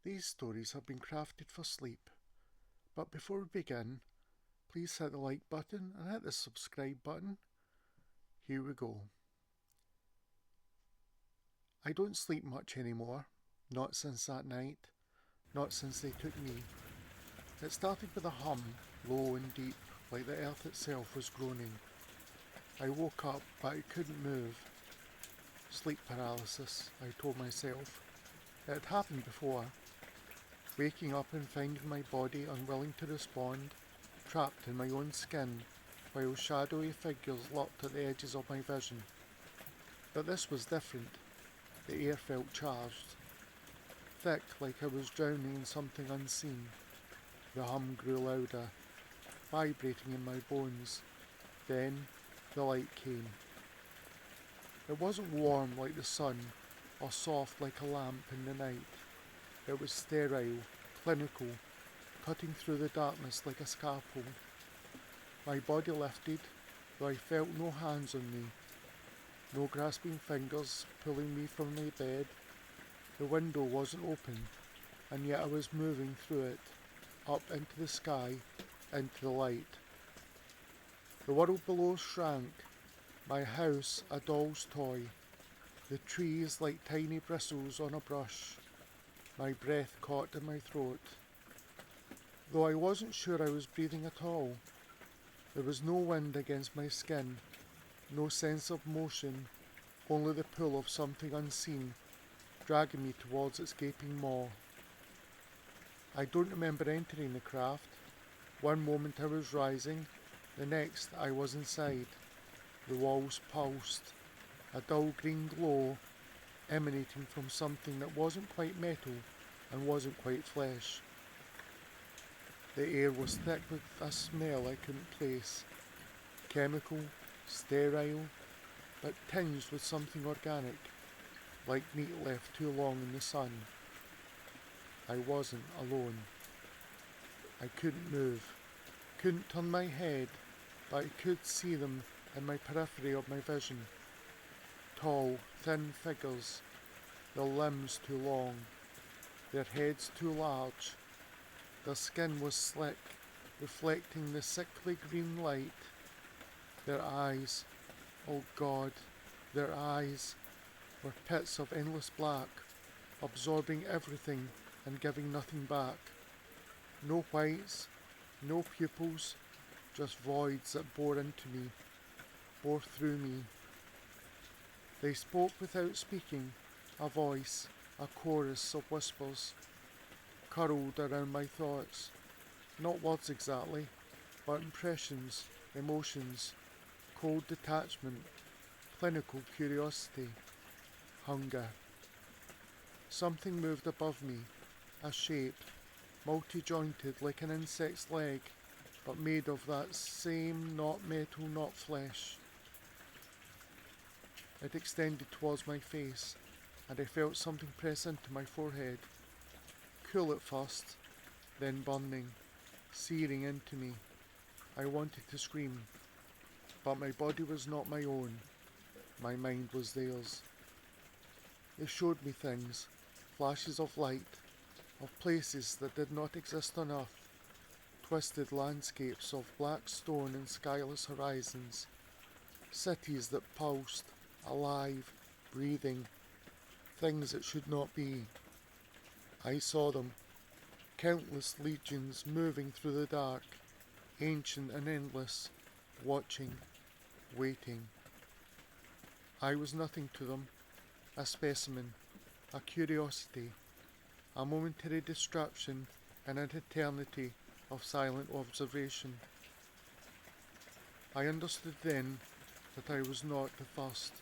These stories have been crafted for sleep, but before we begin, please hit the like button and hit the subscribe button. Here we go. I don't sleep much anymore, not since that night, not since they took me. It started with a hum, low and deep, like the earth itself was groaning. I woke up, but I couldn't move. Sleep paralysis, I told myself. It had happened before. Waking up and finding my body unwilling to respond, trapped in my own skin, while shadowy figures lurked at the edges of my vision. But this was different. The air felt charged, thick like I was drowning in something unseen. The hum grew louder, vibrating in my bones. Then the light came. It wasn't warm like the sun, or soft like a lamp in the night. It was sterile, clinical, cutting through the darkness like a scalpel. My body lifted, though I felt no hands on me, no grasping fingers pulling me from my bed. The window wasn't open, and yet I was moving through it, up into the sky, into the light. The world below shrank, my house a doll's toy, the trees like tiny bristles on a brush, my breath caught in my throat. Though I wasn't sure I was breathing at all, there was no wind against my skin, no sense of motion, only the pull of something unseen, dragging me towards its gaping maw. I don't remember entering the craft. One moment I was rising, the next I was inside. The walls pulsed, a dull green glow emanating from something that wasn't quite metal and wasn't quite flesh. The air was thick with a smell I couldn't place, chemical, sterile, but tinged with something organic, like meat left too long in the sun. I wasn't alone. I couldn't move, couldn't turn my head, but I could see them in my periphery of my vision. Tall, thin figures, their limbs too long, their heads too large. Their skin was slick, reflecting the sickly green light. Their eyes, oh God, their eyes were pits of endless black, absorbing everything and giving nothing back. No whites, no pupils, just voids that bore into me, bore through me. They spoke without speaking, a voice, a chorus of whispers, curled around my thoughts. Not words exactly, but impressions, emotions, cold detachment, clinical curiosity, hunger. Something moved above me, a shape, multi-jointed like an insect's leg, but made of that same not metal, not flesh. It extended towards my face, and I felt something press into my forehead. Cool at first, then burning, searing into me. I wanted to scream, but my body was not my own. My mind was theirs. They showed me things, flashes of light, of places that did not exist on earth, twisted landscapes of black stone and skyless horizons, cities that pulsed, alive, breathing, things that should not be. I saw them, countless legions moving through the dark, ancient and endless, watching, waiting. I was nothing to them, a specimen, a curiosity, a momentary distraction in an eternity of silent observation. I understood then that I was not the first,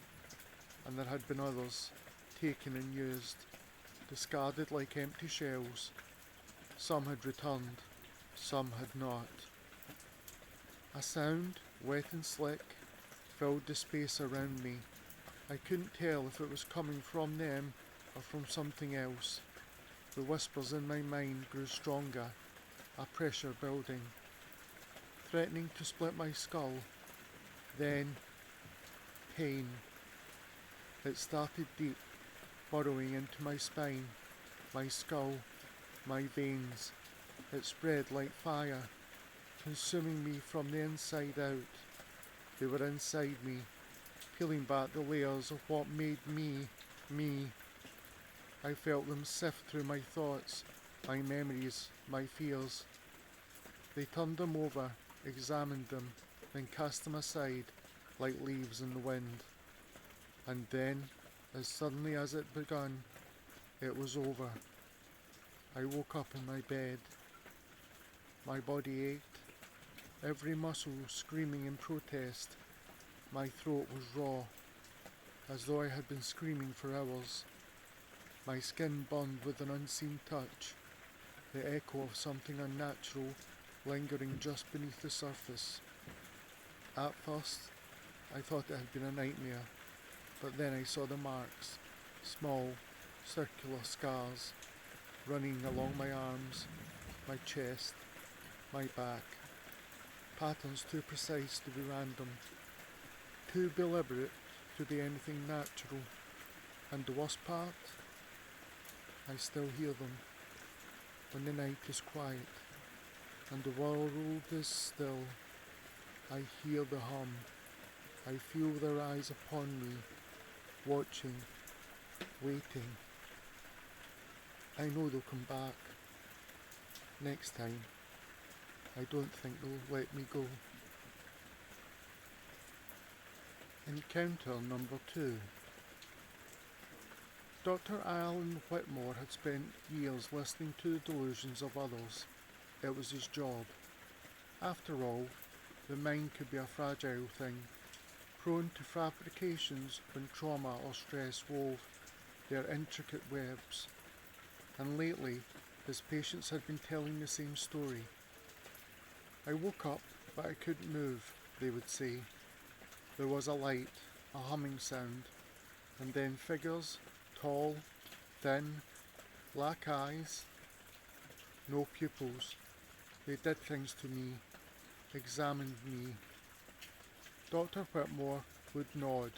and there had been others, taken and used, discarded like empty shells. Some had returned, some had not. A sound, wet and slick, filled the space around me. I couldn't tell if it was coming from them or from something else. The whispers in my mind grew stronger, a pressure building, threatening to split my skull. Then, pain. It started deep, burrowing into my spine, my skull, my veins. It spread like fire, consuming me from the inside out. They were inside me, peeling back the layers of what made me, me. I felt them sift through my thoughts, my memories, my fears. They turned them over, examined them, then cast them aside like leaves in the wind. And then, as suddenly as it begun, it was over. I woke up in my bed. My body ached, every muscle screaming in protest. My throat was raw, as though I had been screaming for hours. My skin burned with an unseen touch, the echo of something unnatural lingering just beneath the surface. At first, I thought it had been a nightmare, but then I saw the marks, small, circular scars, running along my arms, my chest, my back. Patterns too precise to be random, too deliberate to be anything natural. And the worst part? I still hear them. When the night is quiet and the world is still, I hear the hum. I feel their eyes upon me, watching, waiting. I know they'll come back. Next time, I don't think they'll let me go. Encounter number 2. Dr. Alan Whitmore had spent years listening to the delusions of others. It was his job. After all, the mind could be a fragile thing, prone to fabrications when trauma or stress wove their intricate webs. And lately, his patients had been telling the same story. I woke up, but I couldn't move, they would say. There was a light, a humming sound, and then figures, tall, thin, black eyes, no pupils. They did things to me, examined me. Dr. Whitmore would nod,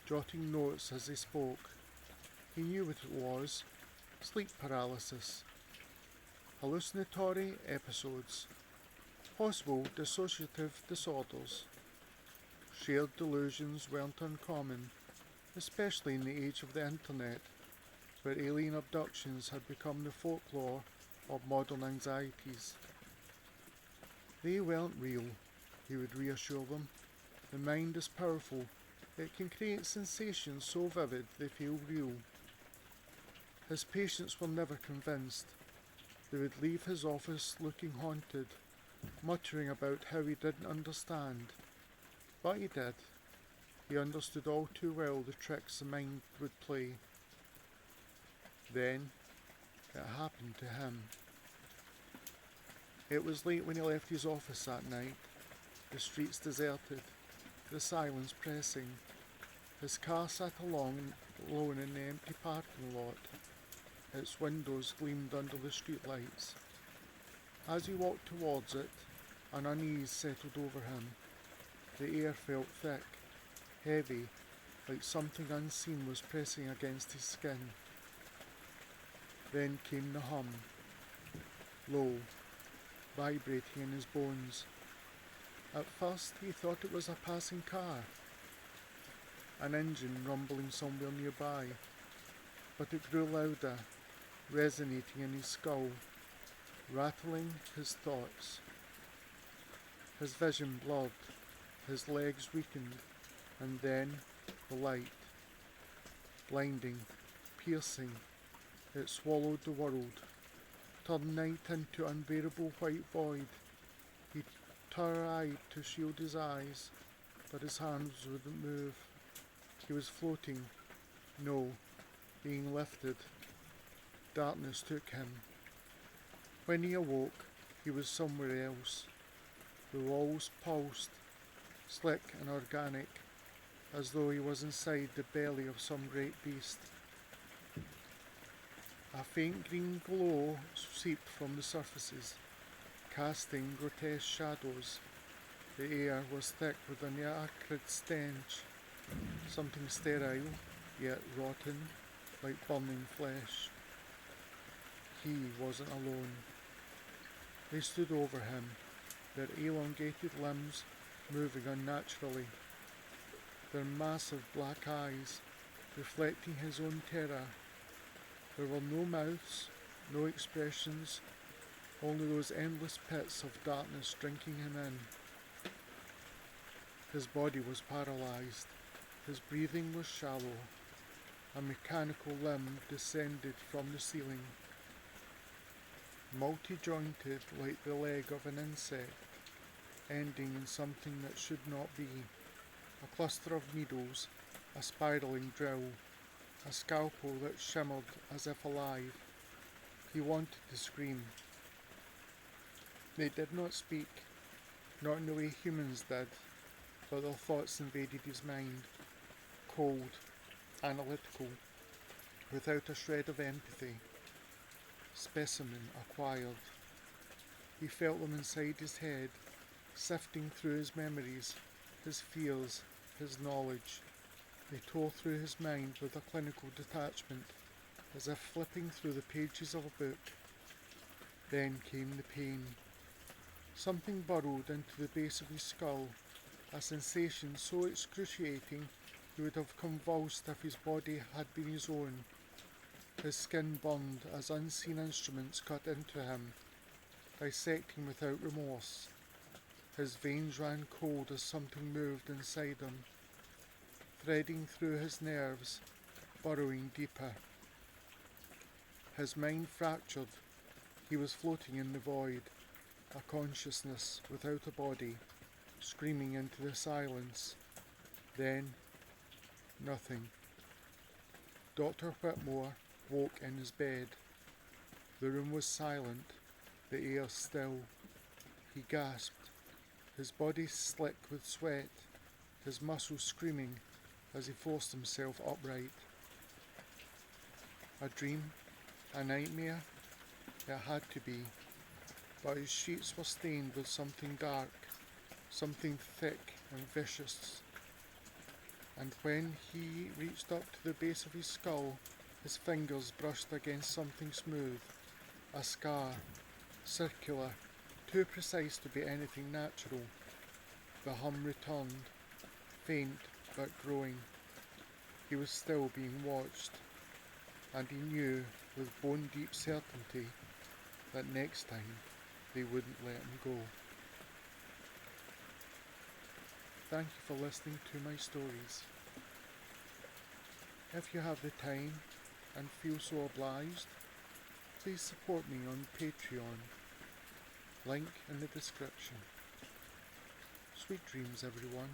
jotting notes as they spoke. He knew what it was: sleep paralysis, hallucinatory episodes, possible dissociative disorders. Shared delusions weren't uncommon, especially in the age of the internet, where alien abductions had become the folklore of modern anxieties. They weren't real, he would reassure them. The mind is powerful. It can create sensations so vivid they feel real. His patients were never convinced. They would leave his office looking haunted, muttering about how he didn't understand. But he did. He understood all too well the tricks the mind would play. Then, it happened to him. It was late when he left his office that night, the streets deserted, the silence pressing. His car sat alone in the empty parking lot. Its windows gleamed under the streetlights. As he walked towards it, an unease settled over him. The air felt thick, heavy, like something unseen was pressing against his skin. Then came the hum, low, vibrating in his bones. At first he thought it was a passing car, an engine rumbling somewhere nearby, but it grew louder, resonating in his skull, rattling his thoughts. His vision blurred, his legs weakened, and then the light, blinding, piercing, it swallowed the world, turned night into unbearable white void. He tried to shield his eyes, but his hands wouldn't move. He was floating, no, being lifted. Darkness took him. When he awoke, he was somewhere else. The walls pulsed, slick and organic, as though he was inside the belly of some great beast. A faint green glow seeped from the surfaces, casting grotesque shadows. The air was thick with an acrid stench, something sterile, yet rotten, like burning flesh. he wasn't alone. They stood over him, their elongated limbs moving unnaturally, their massive black eyes reflecting his own terror. There were no mouths, no expressions, only those endless pits of darkness drinking him in. His body was paralysed, his breathing was shallow, a mechanical limb descended from the ceiling, multi-jointed like the leg of an insect, ending in something that should not be, a cluster of needles, a spiralling drill, a scalpel that shimmered as if alive. He wanted to scream. They did not speak, not in the way humans did, but their thoughts invaded his mind, cold, analytical, without a shred of empathy. Specimen acquired. He felt them inside his head, sifting through his memories, his fears, his knowledge. They tore through his mind with a clinical detachment, as if flipping through the pages of a book. Then came the pain. Something burrowed into the base of his skull, a sensation so excruciating he would have convulsed if his body had been his own. His skin burned as unseen instruments cut into him, dissecting without remorse. His veins ran cold as something moved inside him, threading through his nerves, burrowing deeper. His mind fractured. He was floating in the void, a consciousness without a body, screaming into the silence. Then, nothing. Dr. Whitmore woke in his bed. The room was silent, the air still. He gasped, his body slick with sweat, his muscles screaming as he forced himself upright. A dream? A nightmare? It had to be, but his sheets were stained with something dark, something thick and vicious. And when he reached up to the base of his skull, his fingers brushed against something smooth, a scar, circular, too precise to be anything natural. The hum returned, faint but growing. He was still being watched, and he knew with bone-deep certainty that next time they wouldn't let him go. Thank you for listening to my stories. If you have the time and feel so obliged, please support me on Patreon. Link in the description. Sweet dreams, everyone.